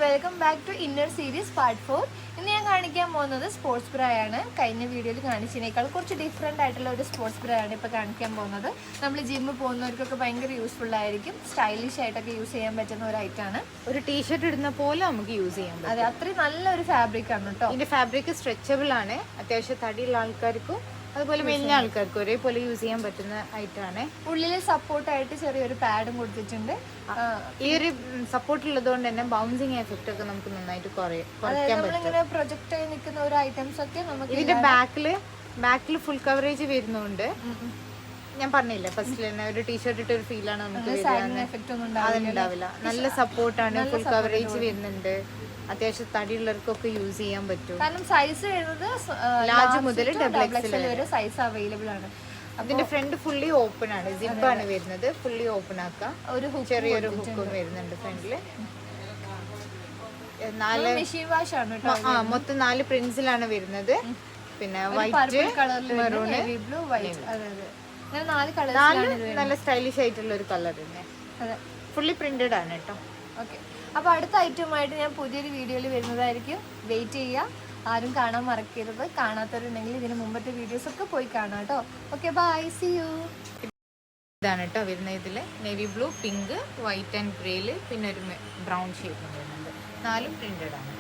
Welcome back to inner series part 4. ഇന്ന് ഞാൻ കാണിക്കാൻ പോകുന്നത് സ്പോർട്സ് ബ്രാ ആണ്. കഴിഞ്ഞ വീഡിയോയിൽ കാണിച്ചതിനേക്കാൾ കുറച്ച് ഡിഫറെൻ്റ് ആയിട്ടുള്ള ഒരു സ്പോർട്സ് ബ്രാ ആണ് ഇപ്പോൾ കാണിക്കാൻ പോകുന്നത്. നമ്മൾ ജിമ്മിൽ പോകുന്നവർക്കൊക്കെ ഭയങ്കര യൂസ്ഫുൾ ആയിരിക്കും. സ്റ്റൈലിഷ് ആയിട്ടൊക്കെ യൂസ് ചെയ്യാൻ പറ്റുന്ന ഒരു ഐറ്റമാണ്. ഒരു ടീഷർട്ട് ഇടുന്ന പോലെ നമുക്ക് യൂസ് ചെയ്യാൻ പറ്റും. അതെ, അത്രയും നല്ലൊരു ഫാബ്രിക് ആണ് കേട്ടോ. ഇതിന്റെ ഫാബ്രിക് സ്ട്രെച്ചബിൾ ആണ്. അത്യാവശ്യം തടിയുള്ള ആൾക്കാർക്കും അതുപോലെ മെലിഞ്ഞ ആൾക്കാർക്കും ഒരേപോലെ യൂസ് ചെയ്യാൻ പറ്റുന്ന ഐറ്റമാണ്. ഉള്ളിൽ സപ്പോർട്ടായിട്ട് ചെറിയൊരു പാഡും കൊടുത്തിട്ടുണ്ട്. ഈ ഒരു സപ്പോർട്ട് ഉള്ളതുകൊണ്ട് തന്നെ ബൗൺസിങ് എഫക്റ്റ് ഒക്കെ നമുക്ക് നന്നായിട്ട് കുറയ്ക്കാൻ പറ്റും. പ്രൊജക്ട് ആയി നിൽക്കുന്ന ഒരു ഐറ്റംസ് ഒക്കെ നമുക്ക് ഇതിന്റെ ബാക്കിൽ ഫുൾ കവറേജ് വരുന്നുണ്ട്. ഞാൻ പറഞ്ഞില്ല ഫസ്റ്റിൽ തന്നെ ഒരു ടീഷർട്ട് ഇട്ട ഒരു ഫീലാണ് നമുക്ക് അതുണ്ടാവില്ല. നല്ല സപ്പോർട്ടാണ്, ഫുൾ കവറേജ് വരുന്നുണ്ട്. അത്യാവശ്യം തടിയുള്ളവർക്കൊക്കെ യൂസ് ചെയ്യാൻ പറ്റും. കാരണം സൈസ് വരുന്നത് ലാർജ് മുതൽ ഡബിൾ എക്സൽ വരെ സൈസ് അവൈലബിൾ ആണ്. അതിന്റെ ഫ്രണ്ട് ഫുള്ളി ഓപ്പൺ ആണ്, സിപ്പ് ആണ് വരുന്നത്. ഫുള്ളി ഓപ്പൺ ആക്കാം. ഒരു ചെറിയൊരു ഹുക്കും വരുന്നുണ്ട് ഫ്രണ്ടില്. മൊത്തം 4 പ്രിന്റ്സിലാണ് വരുന്നത്. പിന്നെ വൈറ്റ്, മെറൂൺ, ബ്ലൂ, വൈറ്റ്, നല്ല സ്റ്റൈലിഷ് ആയിട്ടുള്ള ഒരു കളർ തന്നെ. ഫുള്ളി പ്രിന്റഡ് ആണ് കേട്ടോ. ഓക്കെ, അപ്പോൾ അടുത്ത ഐറ്റമായിട്ട് ഞാൻ പുതിയൊരു വീഡിയോയിൽ വരുന്നതായിരിക്കും. വെയിറ്റ് ചെയ്യുക. ആരും കാണാൻ മറക്കരുത്. കാണാത്തവരുണ്ടെങ്കിൽ ഇതിന് മുമ്പത്തെ വീഡിയോസ് ഒക്കെ പോയി കാണാം കേട്ടോ. Okay, bye, see you. ഇതാണ് കേട്ടോ വരുന്നത്. ഇതിൽ navy blue, pink, white and ഗ്രേയിൽ പിന്നെ ഒരു ബ്രൗൺ ഷേപ്പ് വരുന്നുണ്ട്. 4 പ്രിന്റഡ് ആണ്.